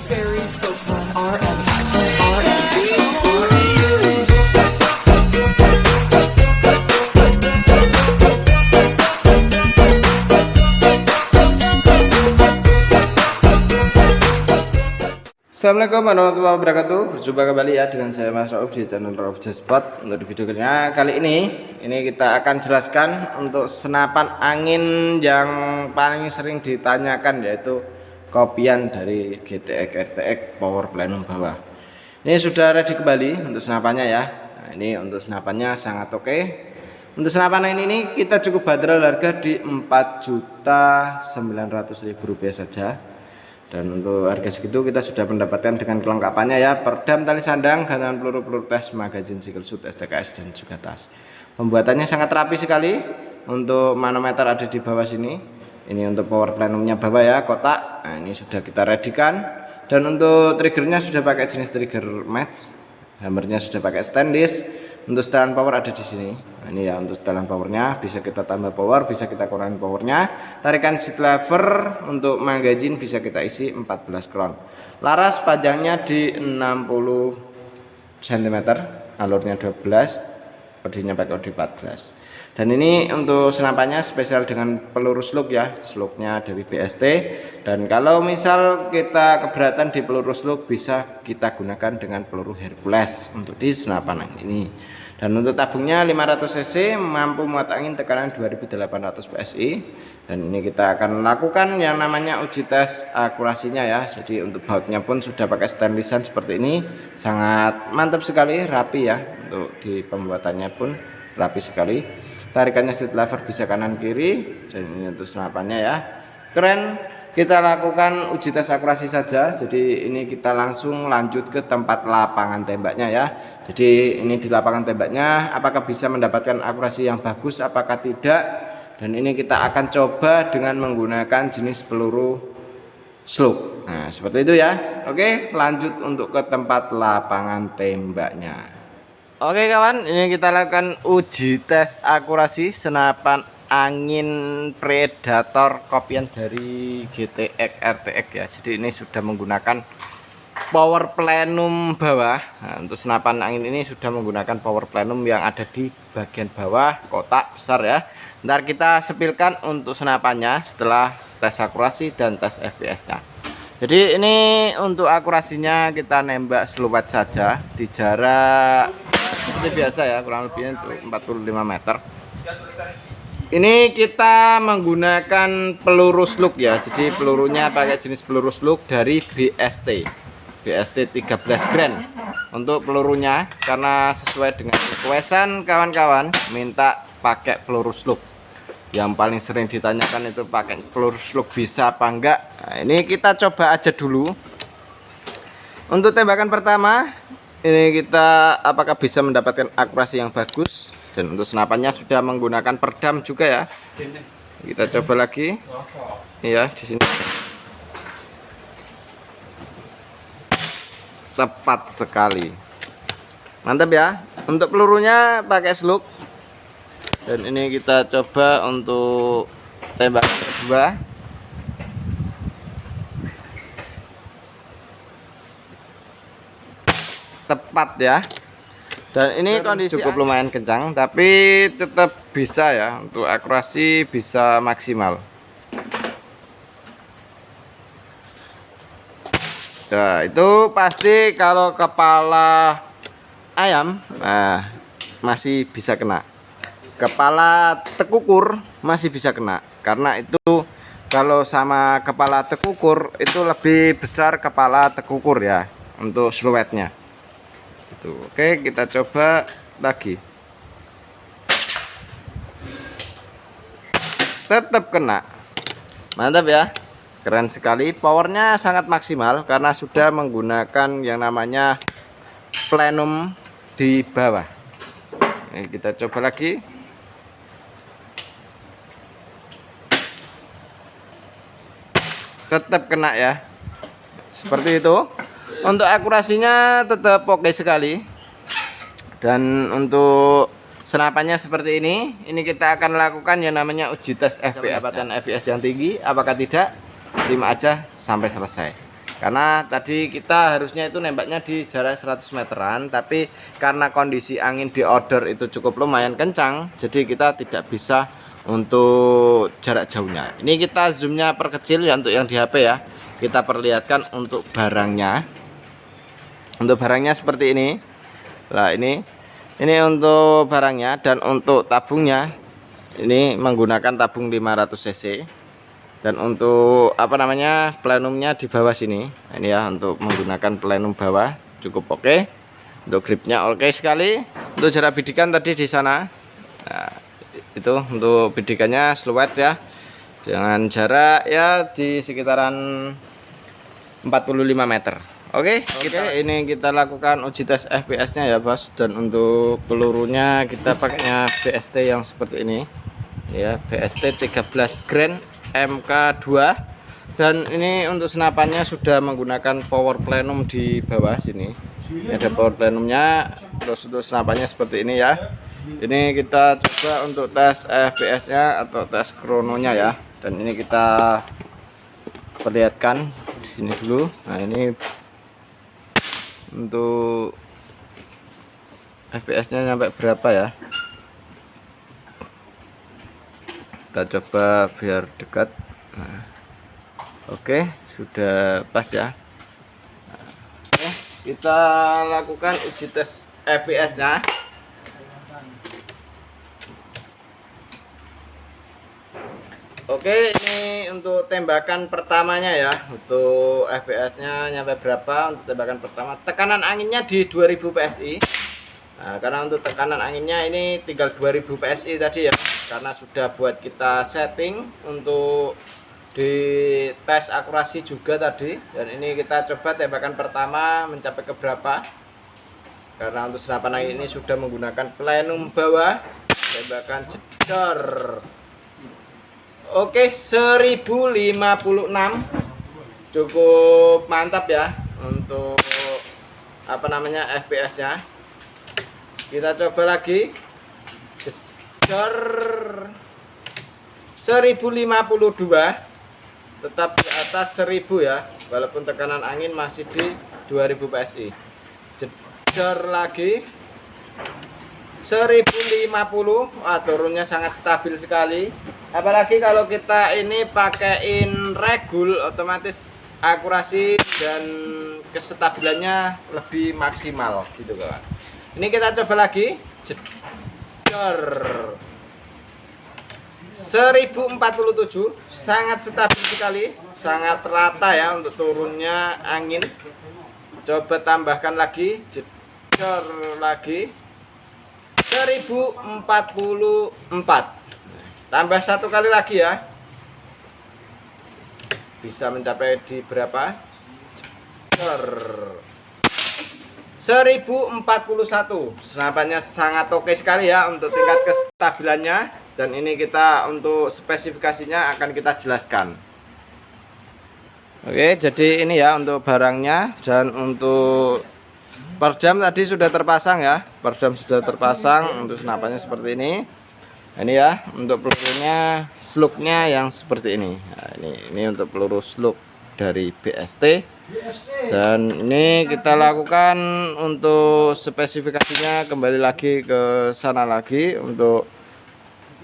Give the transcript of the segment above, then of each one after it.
Very so fun. R&B, R&B. Assalamualaikum warahmatullahi wabarakatuh. Berjumpa kembali ya dengan saya Mas Rauf di channel Rauf Jaspot. Untuk di video kali ini kita akan jelaskan untuk senapan angin yang paling sering ditanyakan, yaitu kopian dari GTX RTX Power Plenum bawah. Ini sudah ready kembali untuk senapannya ya. Nah, ini untuk senapannya sangat oke. Untuk senapan ini kita cukup bandrol harga di Rp4.900.000 saja. Dan untuk harga segitu kita sudah mendapatkan dengan kelengkapannya ya, perdam tali sandang, gantungan peluru tes, magazin single shoot, STKS, dan juga tas. Pembuatannya sangat rapi sekali. Untuk manometer ada di bawah sini. Ini untuk power plenumnya bawah ya, kotak. Nah, ini sudah kita readykan. Dan untuk triggernya sudah pakai jenis trigger match. Hammernya sudah pakai stainless. Untuk setelan power ada di sini. Nah, ini ya untuk setelan powernya, bisa kita tambah power, bisa kita kurangi powernya. Tarikan seat lever untuk magazin bisa kita isi 14 kron. Laras panjangnya di 60 cm, alurnya 12, odinya pakai odi 14. Dan ini untuk senapannya spesial dengan peluru slug ya, slugnya dari BST. Dan kalau misal kita keberatan di peluru slug, bisa kita gunakan dengan peluru Hercules untuk di senapan ini. Dan untuk tabungnya 500 cc, mampu muat angin tekanan 2800 PSI. Dan ini kita akan lakukan yang namanya uji tes akurasinya ya. Jadi untuk bautnya pun sudah pakai stainlessan seperti ini, sangat mantap sekali, rapi ya. Untuk di pembuatannya pun rapi sekali. Tarikannya seat lever bisa kanan kiri. Dan ini untuk senapannya ya, keren. Kita lakukan uji tes akurasi saja. Jadi ini kita langsung lanjut ke tempat lapangan tembaknya ya. Jadi ini di lapangan tembaknya, apakah bisa mendapatkan akurasi yang bagus, apakah tidak. Dan ini kita akan coba dengan menggunakan jenis peluru slug. Nah seperti itu ya. Oke, lanjut untuk ke tempat lapangan tembaknya. Oke kawan, ini kita lakukan uji tes akurasi senapan angin Predator kopian dari GTX RTX ya. Jadi ini sudah menggunakan power plenum bawah. Nah, untuk senapan angin ini sudah menggunakan power plenum yang ada di bagian bawah kotak besar ya. Ntar kita sepilkan untuk senapannya setelah tes akurasi dan tes FPS nya. Jadi ini untuk akurasinya kita nembak seluat saja di jarak seperti biasa ya, kurang lebihnya untuk 45 meter. Ini kita menggunakan peluru slug ya. Jadi pelurunya pakai jenis peluru slug dari BST 13 Grand untuk pelurunya, karena sesuai dengan requestan kawan-kawan minta pakai peluru slug. Yang paling sering ditanyakan itu pakai peluru slug bisa apa enggak. Nah, ini kita coba aja dulu. Untuk tembakan pertama ini kita apakah bisa mendapatkan akurasi yang bagus. Dan untuk senapannya sudah menggunakan perdam juga ya. Kita coba lagi. Iya, di sini. Tepat sekali. Mantap ya. Untuk pelurunya pakai slug. Dan ini kita coba untuk tembak kedua. Tepat ya. Dan ini kondisi cukup lumayan kencang, tapi tetap bisa ya, untuk akurasi bisa maksimal. Nah itu pasti kalau kepala ayam, nah masih bisa kena. Kepala tekukur masih bisa kena, karena itu kalau sama kepala tekukur itu lebih besar kepala tekukur ya untuk siluetnya. Oke, kita coba lagi. Tetap kena. Mantap ya. Keren sekali. Powernya sangat maksimal karena sudah menggunakan yang namanya plenum di bawah. Ini kita coba lagi. Tetap kena ya. Seperti itu. Untuk akurasinya tetap oke sekali. Dan untuk senapannya seperti ini kita akan lakukan yang namanya uji tes FPS dan FPS yang tinggi apakah tidak. Simak aja sampai selesai. Karena tadi kita harusnya itu nembaknya di jarak 100 meteran, tapi karena kondisi angin di outdoor itu cukup lumayan kencang, jadi kita tidak bisa untuk jarak jauhnya. Ini kita zoomnya perkecil ya untuk yang di HP ya. Kita perlihatkan untuk barangnya. Untuk barangnya seperti ini. Nah, ini untuk barangnya, dan untuk tabungnya ini menggunakan tabung 500 cc. Dan untuk apa namanya, plenumnya di bawah sini. Nah, ini ya, untuk menggunakan plenum bawah cukup oke. Untuk gripnya oke sekali. Untuk jarak bidikan tadi di sana. Nah, itu untuk bidikannya sluet ya. Dengan jarak ya di sekitaran 45 meter. Oke, ini kita lakukan uji tes FPS-nya ya, Bos. Dan untuk pelurunya kita pakainya BST yang seperti ini. Ya, BST 13 Grand MK2. Dan ini untuk senapannya sudah menggunakan power plenum di bawah sini. Ini ada power plenumnya. Terus untuk senapannya seperti ini ya. Ini kita coba untuk tes FPS-nya atau tes krononya ya. Dan ini kita perlihatkan di sini dulu. Nah, ini untuk FPS-nya sampai berapa ya? Kita coba biar dekat. Nah, oke, sudah pas ya. Oke, kita lakukan uji tes FPS-nya. Oke, ini untuk tembakan pertamanya ya. Untuk FPS-nya nyampe berapa untuk tembakan pertama? Tekanan anginnya di 2000 PSI. Nah, karena untuk tekanan anginnya ini tinggal 2000 PSI tadi ya. Karena sudah buat kita setting untuk di tes akurasi juga tadi. Dan ini kita coba tembakan pertama mencapai ke berapa. Karena untuk senapan angin ini sudah menggunakan plenum bawah. Tembakan jedor. Oke, 1056 cukup mantap ya untuk apa namanya FPS-nya. Kita coba lagi. Jedor 1052, tetap di atas 1000 ya, walaupun tekanan angin masih di 2000 PSI. Jedor lagi 1050. Wah, turunnya sangat stabil sekali. Apalagi kalau kita ini pakaiin regul, otomatis akurasi dan kestabilannya lebih maksimal gitu kawan. Ini kita coba lagi. Jedor 1047, sangat stabil sekali, sangat rata ya untuk turunnya angin. Coba tambahkan lagi. Jedor lagi 1044. Tambah satu kali lagi ya, bisa mencapai di berapa? 1041. Senapannya sangat oke sekali ya untuk tingkat kestabilannya. Dan ini kita untuk spesifikasinya akan kita jelaskan. Oke, jadi ini ya untuk barangnya. Dan untuk perdam tadi sudah terpasang ya. Perdam sudah terpasang. Untuk senapannya seperti ini. Ini ya untuk pelurunya, slugnya yang seperti ini. Nah, ini untuk peluru slug dari BST. Dan ini kita lakukan untuk spesifikasinya, kembali lagi ke sana lagi untuk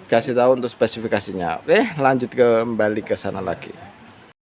kasih tahu untuk spesifikasinya. Oke, lanjut kembali ke sana lagi.